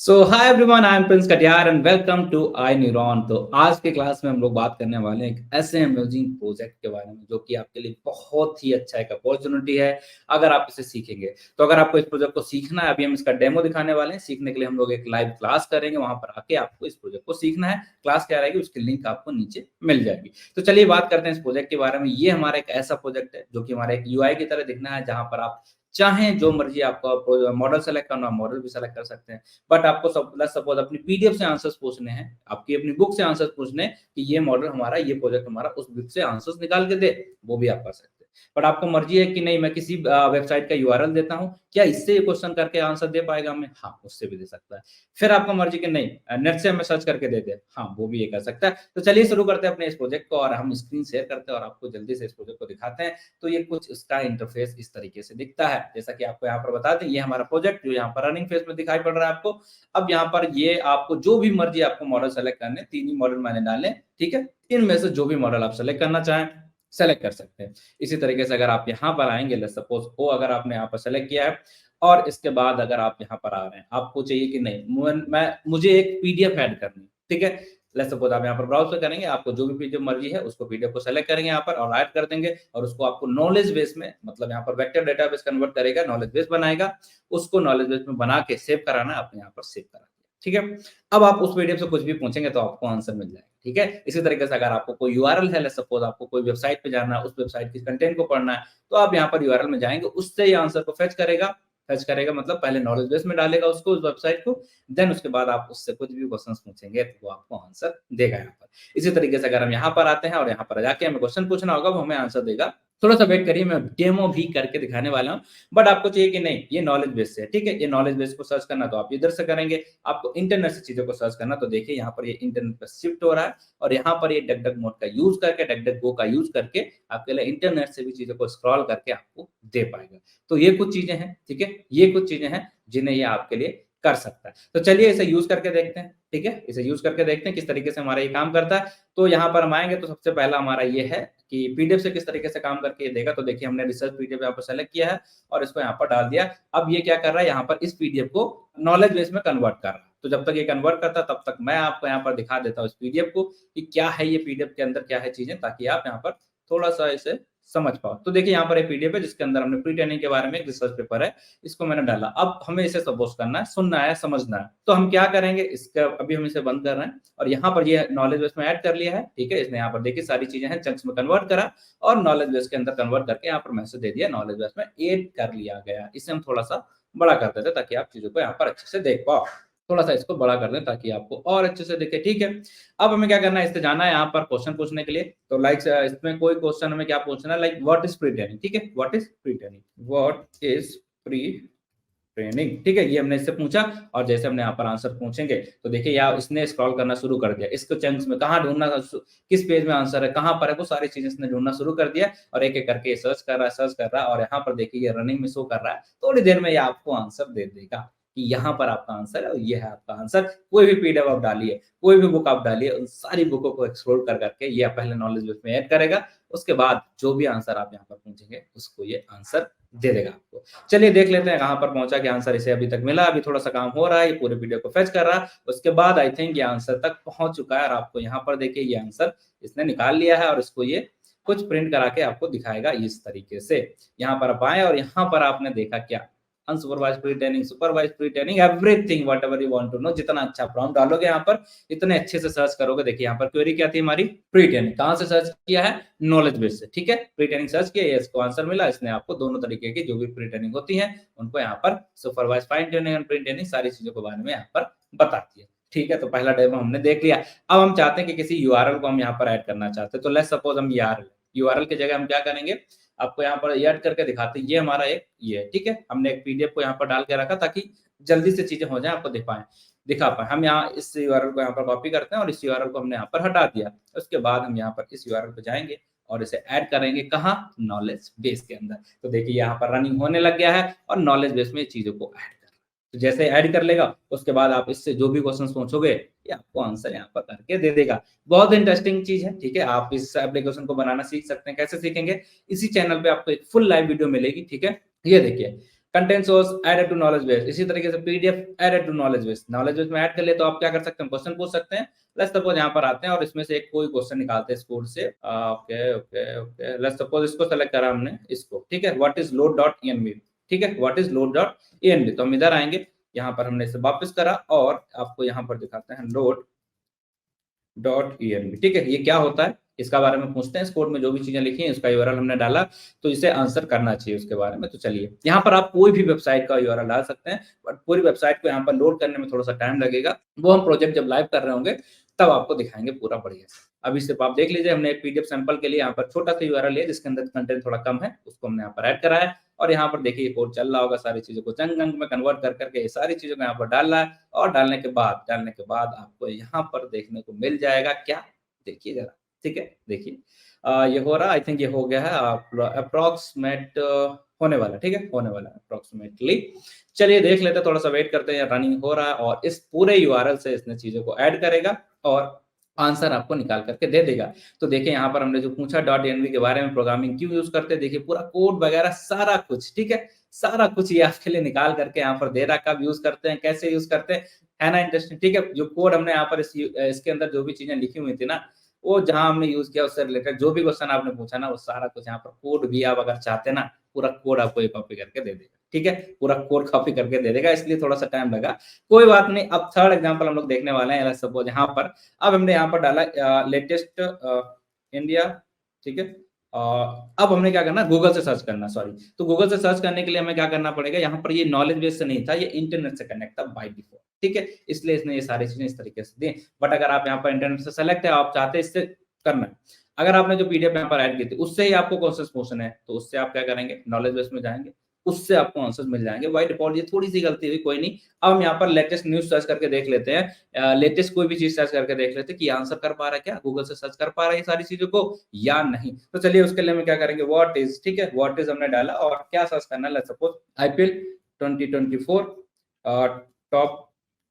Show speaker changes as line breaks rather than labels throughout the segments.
So hi everyone, I am Prince Katiyar and welcome to iNeuron. तो आज के class में हम लोग बात करने वाले हैं एक ऐसे अमेजिंग प्रोजेक्ट के बारे में जो कि आपके लिए बहुत ही अच्छा एक अपॉर्चुनिटी है अगर आप इसे सीखेंगे। तो अगर आपको इस प्रोजेक्ट को सीखना है, अभी हम इसका डेमो दिखाने वाले हैं। सीखने के लिए हम लोग एक लाइव क्लास करेंगे, वहां पर आके आपको इस प्रोजेक्ट को सीखना है। क्लास क्या रहेगी उसकी लिंक आपको नीचे मिल जाएगी। तो चलिए बात करते हैं इस प्रोजेक्ट के बारे में। ये हमारा एक ऐसा प्रोजेक्ट है जो कि हमारा एक यूआई की तरह दिखना है, जहां पर आप चाहें जो मर्जी आपको मॉडल सेलेक्ट करना, मॉडल भी सेलेक्ट कर सकते हैं। बट आपको लेट्स सपोज अपनी पीडीएफ से आंसर्स पूछने हैं, आपकी अपनी बुक से आंसर्स पूछने हैं कि ये मॉडल हमारा, ये प्रोजेक्ट हमारा उस बुक से आंसर्स निकाल के दे, वो भी आप कर सकते हैं। बट आपको मर्जी है कि नहीं, मैं किसी वेबसाइट का यूआरएल देता हूँ, क्या इससे ये क्वेश्चन करके आंसर दे पाएगा हमें? हाँ, उससे भी दे सकता है। फिर आपको मर्जी कि नहीं, नेट से हमें सर्च करके दे दे, हाँ वो भी ये कर सकता है। तो चलिए शुरू करते हैं अपने इस प्रोजेक्ट को और हम स्क्रीन शेयर करते हैं और आपको जल्दी से इस प्रोजेक्ट को दिखाते हैं। तो ये कुछ इसका इंटरफेस इस तरीके से दिखता है, जैसा कि आपको यहाँ पर बता दें, ये हमारा प्रोजेक्ट जो यहाँ पर रनिंग फेज में दिखाई पड़ रहा है आपको। अब यहाँ पर ये आपको जो भी मर्जी आपको मॉडल सेलेक्ट करने, 3 ही मॉडल मैंने डाले, ठीक है? इनमें से जो भी मॉडल आप सेलेक्ट करना चाहें, सेलेक्ट कर सकते हैं। इसी तरीके से अगर आप यहाँ पर आएँगे, लेट्स सपोज ओ अगर आपने यहाँ पर सेलेक्ट किया है और इसके बाद अगर आप यहाँ पर आ रहे हैं, आपको चाहिए कि नहीं मुझे एक पीडीएफ ऐड करनी है, ठीक है? लेट्स सपोज आप यहाँ पर ब्राउज़ पे करेंगे, आपको जो भी पीडीएफ मर्ज़ी है उसको पीडीएफ को सेलेक्ट करेंगे यहाँ पर और ऐड कर देंगे और उसको आपको नॉलेज बेस में, मतलब यहाँ पर वेक्टर डेटाबेस कन्वर्ट करेगा, नॉलेज बेस बनाएगा, उसको नॉलेज बेस में बना के सेव कराना है, आपने यहाँ पर सेव करा दिया, ठीक है? अब आप उस पीडीएफ से कुछ भी पूछेंगे तो आपको आंसर मिल जाएगा, ठीक है? इसी तरीके से अगर आपको कोई यूआरएल है, लेट्स सपोज आपको कोई वेबसाइट पे जाना है, उस वेबसाइट की कंटेंट को पढ़ना है, तो आप यहाँ पर यूआरएल में जाएँगे, उससे ये आंसर को फेच करेगा मतलब पहले नॉलेज बेस में डालेगा उसको, उस वेबसाइट को, देन उसके बाद आप उससे कुछ भी क्वेश्चंस पूछेंगे तो वो आपको आंसर देगा यहाँ पर। इसी तरीके से अगर हम यहाँ पर आते हैं और यहाँ पर जाके हमें क्वेश्चन पूछना होगा, वो हमें आंसर देगा। थोड़ा-सा वेट करिए, मैं डेमो भी करके दिखाने वाला हूँ, बट आपको चाहिए कि नहीं, ये नॉलेज बेस से है, ठीक है? ये नॉलेज बेस को सर्च करना तो आप इधर से करेंगे, आपको इंटरनेट से चीज़ों को सर्च करना तो देखिए यहाँ पर ये इंटरनेट पे शिफ्ट हो रहा है और यहाँ पर ये डक डक मोड का यूज़ करके, डक डक गो का यूज़ करके आपके लिए इंटरनेट से भी चीज़ों को स्क्रॉल करके आपको दे पाएगा। तो ये कुछ चीज़ें हैं, ठीक है? ये कुछ चीज़ें हैं जिन्हें ये आपके लिए कर सकता है। तो चलिए इसे यूज़ करके देखते हैं, ठीक है? इसे यूज़ करके देखते हैं किस तरीके से हमारा ये काम करता है। तो यहाँ पर हम आएँगे तो सबसे पहला हमारा ये है कि पीडीएफ से किस तरीके से काम करके ये देगा। तो देखिए हमने रिसर्च पीडीएफ यहाँ पर सेलेक्ट किया है और इसको यहाँ पर डाल दिया। अब ये क्या कर रहा है, यहाँ पर इस पीडीएफ को नॉलेज बेस में कन्वर्ट कर रहा है। तो जब तक ये कन्वर्ट करता है तब तक मैं आपको यहाँ पर दिखा देता हूँ इस पीडीएफ को कि क्या है ये पीडीएफ के अंदर, क्या है चीज़ें, ताकि आप यहाँ पर थोड़ा-सा इसे समझ पाओ। तो देखिए यहाँ पर एक पीडीएफ है जिसके अंदर हमने प्री ट्रेनिंग के बारे में एक रिसर्च पेपर है, इसको मैंने डाला। अब हमें इसे सपोज़ करना है, सुनना है, समझना है। तो हम क्या करेंगे, इसका अभी हम इसे बंद कर रहे हैं और यहाँ पर ये नॉलेज बेस में ऐड कर लिया है, ठीक है? इसने यहाँ पर देखिए सारी चीज़ें हैं, चंक्स में कन्वर्ट करा और नॉलेज बेस के अंदर कन्वर्ट करके यहाँ पर मैसेज दे दिया, नॉलेज बेस में ऐड कर लिया गया। इसे हम थोड़ा-सा बड़ा कर देते हैं ताकि आप चीज़ों को यहाँ पर अच्छे से देख पाओ। थोड़ा-सा इसको बड़ा कर दें ताकि आपको और अच्छे से दिखे, ठीक है? अब हमें क्या करना है, इससे जाना है यहाँ पर क्वेश्चन पूछने के लिए। तो इसमें कोई क्वेश्चन हमें क्या पूछना है, like what is pre training, ठीक है? What is pre training? What is pre training, ठीक है? ये हमने इससे पूछा और जैसे हमने यहाँ पर आंसर पूछेंगे, तो देखिए यहाँ इसने स्क्रॉल करना शुरू कर दिया। इसको चंक्स में कहाँ ढूँढना है, किस पेज में आंसर है, कहाँ पर है, वो सारी चीज़ें इसने ढूँढना शुरू कर दिया और एक-एक करके ये सर्च कर रहा है और यहाँ पर देखिए ये रनिंग में शो कर रहा है। थोड़ी देर में ये आपको आंसर दे देगा कि यहाँ पर आपका आंसर है और ये है आपका आंसर। कोई भी पीडीएफ आप डालिए, कोई भी बुक आप डालिए, उन सारी बुकों को एक्सप्लोर कर करके ये पहले नॉलेज बेस में ऐड करेगा, उसके बाद जो भी आंसर आप यहाँ पर पूछेंगे, उसको ये आंसर दे देगा आपको। चलिए देख लेते हैं कहाँ पर पहुँचा, क्या आंसर इसे अभी तक मिला। अभी थोड़ा-सा काम हो रहा है, ये पूरे पीडीएफ को फेच कर रहा है। उसके बाद आई थिंक ये आंसर तक पहुँच चुका है और आपको यहाँ पर देखिए ये आंसर इसने निकाल लिया है और इसको ये कुछ प्रिंट करा के आपको दिखाएगा इस तरीके से। यहाँ पर आप आएँ और यहाँ पर आपने देखा क्या? Unsupervised pre training, supervised pre training, everything whatever you want to know. जितना अच्छा प्रॉम्प्ट डालोगे यहाँ पर, इतने अच्छे से सर्च करोगे। देखिए यहाँ पर क्वेरी क्या थी हमारी? Pre training. कहाँ से सर्च किया है? नॉलेज बेस से, ठीक है? प्री ट्रेनिंग सर्च किया, ये इसको आंसर मिला। इसने आपको दोनों तरीके की जो भी प्री ट्रेनिंग होती है, उनको यहाँ पर supervised fine tuning and pre training सारी चीज़ों के बारे में यहाँ पर बताती है। ठीक है? तो पहला डेमो हमने देख लिया। अब हम चाहते हैं कि किसी यूआरएल को हम यहाँ पर ऐड करना चाहते हैं। तो लेट्स सपोज हम यूआरएल की जगह हम क्या करेंगे, आपको यहाँ पर ऐड करके दिखाते हैं। ये हमारा एक ये है, ठीक है? हमने एक पीडीएफ को यहाँ पर डाल के रखा ताकि जल्दी से चीज़ें हो जाएँ, आपको दिखा पाएँ। हम यहाँ इस यूआरएल को यहाँ पर कॉपी करते हैं और इस यूआरएल को हमने यहाँ पर हटा दिया। उसके बाद हम यहाँ पर इस यूआरएल पे जाएँगे और इसे ऐड करेंगे कहाँ? नॉलेज बेस के अंदर। तो देखिए यहाँ पर रनिंग होने लग गया है और नॉलेज बेस में चीज़ों को ऐड कर रहा है। तो जैसे ऐड कर लेगा, उसके बाद आप इससे जो भी क्वेश्चन्स पूछोगे, ये आपको आंसर यहाँ पर करके दे देगा। बहुत इंटरेस्टिंग चीज़ है, ठीक है? आप इस एप्लीकेशन को बनाना सीख सकते हैं। कैसे सीखेंगे? इसी चैनल पे आपको एक फुल लाइव वीडियो मिलेगी, ठीक है? ये देखिए, content source added to knowledge base, इसी तरीके से PDF added to knowledge base में ऐड कर ले तो आप क्या कर सकते हैं, क्वेश्चन पूछ सकते हैं। लेट्स सपोज यहाँ पर आते हैं और इसमें से एक कोई क्वेश्चन निकालते हैं स्कूल से। Okay okay okay, let's suppose इसको सेलेक्ट करा हमने, इसको, ठीक है, what is load dot env, ठीक है, what is load dot env। तो हम इधर आएंगे, यहाँ पर हमने इसे वापस करा और आपको यहाँ पर दिखाते हैं लोड डॉट env, ठीक है। ये क्या होता है इसका बारे में पूछते हैं, इस कोड में जो भी चीजें लिखी हैं उसका यूआरएल हमने डाला, तो इसे आंसर करना चाहिए उसके बारे में। तो चलिए, यहाँ पर आप कोई भी वेबसाइट का यूआरएल डाल सकते हैं, बट पूरी वेबसाइट को यहाँ पर लोड करने में थोड़ा सा टाइम लगेगा, वो हम प्रोजेक्ट जब लाइव कर रहे होंगे तब आपको दिखाएंगे पूरा बढ़िया से। अभी सिर्फ आप देख लीजिए, हमने एक पीडीएफ सैंपल के लिए यहाँ पर छोटा सा यूआरएल लिया जिसके अंदर कंटेंट थोड़ा कम है, उसको हमने यहाँ पर ऐड करा है और यहाँ पर देखिए कोड चल रहा होगा, सारी चीजों को चंक अंक में कन्वर्ट कर करके ये सारी चीजों को यहाँ पर डाल रहा है। और डालने के बाद आपको यहाँ पर देखने को मिल जाएगा क्या, देखिए जरा, ठीक है, देखिए ये हो रहा, आई थिंक ये हो गया है अप्रोक्सीमेट होने वाला, ठीक है, होने वाला अप्रोक्सीमेटली। चलिए देख लेते हैं, थोड़ा सा वेट करते हैं, रनिंग हो रहा है और इस पूरे यूआरएल से इसने चीजों को ऐड करेगा और आंसर आपको निकाल करके दे देगा। तो देखिए यहाँ पर हमने जो पूछा डॉट env के बारे में, प्रोग्रामिंग क्यों यूज करते हैं, देखिए पूरा कोड वगैरह सारा कुछ, ठीक है, सारा कुछ ये आपके लिए निकाल करके यहाँ पर दे रहा, कब यूज करते हैं, कैसे यूज करते हैं, है ना इंटरेस्टिंग। ठीक है, जो कोड हमने यहाँ पर इसके अंदर जो भी चीजें लिखी हुई थी ना, वो जहां हमने यूज किया उससे रिलेटेड जो भी क्वेश्चन आपने पूछा ना, वो सारा कुछ यहाँ पर कोड भी आप अगर चाहते ना, पूरा कोड आपको ये कॉपी करके दे देगा, ठीक है, पूरा कोड कॉपी करके दे देगा, इसलिए थोड़ा सा टाइम लगा, कोई बात नहीं। अब थर्ड एग्जांपल हम लोग देखने वाले हैं, सपोज यहाँ पर अब हमने यहाँ पर डाला लेटेस्ट इंडिया, ठीक है, अब हमने क्या करना, गूगल से सर्च करना, सॉरी, तो गूगल से सर्च करने के लिए हमें क्या करना पड़ेगा, यहाँ पर ये नॉलेज बेस से नहीं था, ये इंटरनेट से कनेक्ट था बाय डिफॉल्ट, ठीक है, इसलिए इसने ये सारी चीजें इस तरीके से दी। बट अगर आप यहाँ पर इंटरनेट से सेलेक्ट है, आप चाहते हैं इससे करना, अगर आपने जो पीडीएफ यहाँ पर ऐड की थी उससे ही आपको क्वेश्चन पूछना है, तो उससे आप क्या करेंगे, नॉलेज बेस में जाएंगे, उससे आपको आंसर्स मिल जाएंगे बाय डिफॉल्ट। ये थोड़ी सी गलती हुई, कोई नहीं। अब हम यहाँ पर लेटेस्ट न्यूज सर्च करके देख लेते हैं, लेटेस्ट कोई भी चीज सर्च करके देख लेते हैं कि आंसर कर पा रहा है क्या, गूगल से सर्च कर पा रहा है ये सारी चीजों को या नहीं। तो चलिए उसके लिए हम क्या करेंगे, व्हाट इज, ठीक है, व्हाट इज हमने डाला और क्या सर्च करना है, let's suppose IPL 2024 top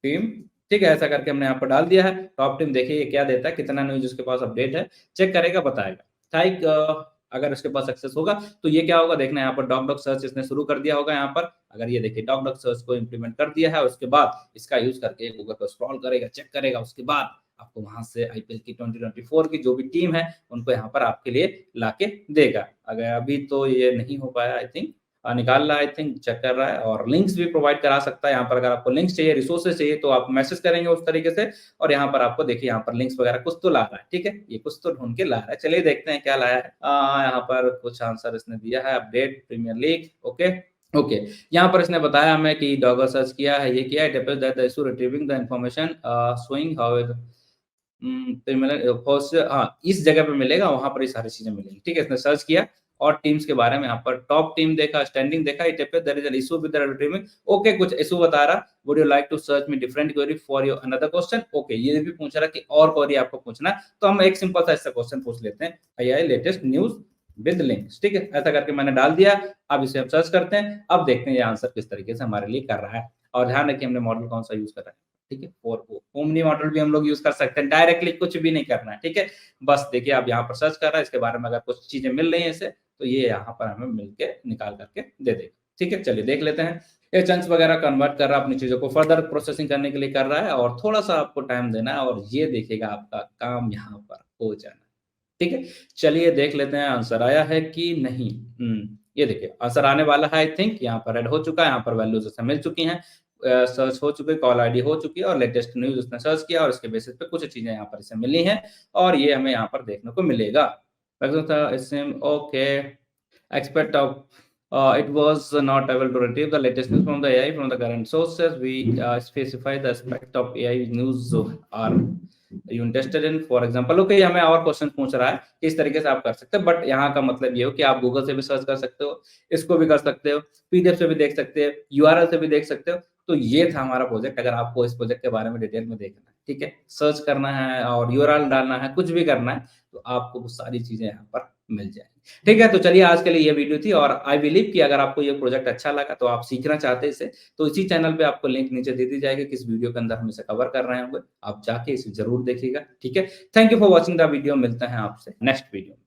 team, ठीक है, ऐसा करके हमने यहाँ पर डाल दिया है टॉप टीम। देखिए ये क्या देता है, कितना न्यूज उसके पास अपडेट है, चेक करेगा, बताएगा। ठीक, अगर उसके पास सक्सेस होगा तो ये क्या होगा, देखना यहाँ पर डॉक सर्च इसने शुरू कर दिया होगा। यहाँ पर अगर ये देखिए डॉक सर्च को इंप्लीमेंट कर दिया है, उसके बाद इसका यूज करके गूगल को स्क्रॉल करेगा, चेक करेगा, उसके बाद आपको वहां से आईपीएल की 2024 की जो भी टीम है उनको यहाँ पर आपके लिए लाके देगा। अगर अभी तो ये नहीं हो पाया, आई थिंक निकाल रहा है, आई थिंक चेक कर रहा है, और लिंक्स भी प्रोवाइड करा सकता है। यहाँ पर अगर आपको लिंक्स चाहिए, रिसोर्सेज चाहिए, तो आप मैसेज करेंगे उस तरीके से, और यहाँ पर आपको देखिए यहाँ पर लिंक्स वगैरह कुछ तो ला रहा है, ठीक है, ये कुछ तो ढूंढ के ला रहा है। चलिए देखते हैं क्या लाया है। यहाँ पर कुछ आंसर इसने दिया है, update premier league, okay okay. यहाँ पर इसने बताया हमें कि डॉगर सर्च किया है, ये किया है, that the issue retrieving the information showing how हाँ, इस जगह पे मिलेगा, वहां पर ये सारी चीजें मिलेंगी, ठीक है। इसने सर्च किया और टीम्स के बारे में यहाँ पर टॉप टीम देखा, स्टैंडिंग देखा, there is an issue with the retrieving, okay, कुछ इशू बता रहा, would you like to search me different query for your another question, okay, ये भी पूछ रहा कि और क्वेरी आपको पूछना, तो हम एक सिंपल सा इससे क्वेश्चन पूछ लेते हैं, आई लेटेस्ट न्यूज विद लिंक्स, ठीक है, ऐसा करके मैंने डाल दिया। अब इसे हम सर्च करते हैं, अब देखते हैं ये आंसर किस तरीके से हमारे लिए कर रहा है, और ध्यान रखिए हमने मॉडल कौन सा यूज कर रहा है, ठीक है, और ओमनी मॉडल भी हम लोग यूज कर सकते हैं, डायरेक्टली कुछ भी नहीं करना है, ठीक है, बस देखिए अब यहाँ पर सर्च कर रहा है, इसके बारे में अगर कुछ चीजें मिल रही है इसे, तो ये यहाँ पर हमें मिलके निकाल करके दे देगा, ठीक है। चलिए देख लेते हैं, ये चंक्स वगैरह कन्वर्ट कर रहा है, अपनी चीजों को फर्दर प्रोसेसिंग करने के लिए कर रहा है, और थोड़ा सा आपको टाइम देना है, और ये देखिएगा आपका काम यहाँ पर हो जाना, ठीक है। चलिए देख लेते हैं आंसर आया है कि नहीं। ये देखिए आंसर आने वाला है, आई थिंक यहाँ पर रेड हो चुका है, यहाँ पर वैल्यूज ऐसे मिल चुकी हैं, सर्च हो चुकी है, कॉल आईडी हो चुकी है, और लेटेस्ट न्यूज उसने सर्च किया, और इसके बेसिस पे कुछ चीजें यहाँ पर इसे मिली हैं, और ये हमें यहाँ पर देखने को मिलेगा। Okay, expect of it was not able to retrieve the latest news from the AI from the current sources. We specify the aspect of AI news are you interested in, for example, okay, हमें और question पूछ रहा है कि इस तरीके से आप कर सकते हैं, बट यहाँ का मतलब ये हो कि आप गूगल से भी सर्च कर सकते हो, इसको भी कर सकते हो, पीडीएफ से भी देख सकते हो, यूआरएल से भी देख सकते हो। तो ये था हमारा प्रोजेक्ट। अगर आपको इस प्रोजेक्ट के बारे में डिटेल में देखना है, ठीक है, सर्च करना है और यूआरएल डालना है, कुछ भी करना है, तो आपको वो सारी चीजें यहाँ पर मिल जाएंगी, ठीक है। तो चलिए आज के लिए ये वीडियो थी, और आई बिलीव कि अगर आपको ये प्रोजेक्ट अच्छा लगा, तो आप सीखना चाहते हैं इसे, तो इसी चैनल पे आपको लिंक नीचे दे दी जाएगी, किस वीडियो के अंदर हम इसे कवर कर रहे होंगे, आप जाके इसे जरूर देखिएगा, ठीक है। Thank you for watching the video, मिलते हैं आपसे नेक्स्ट वीडियो में।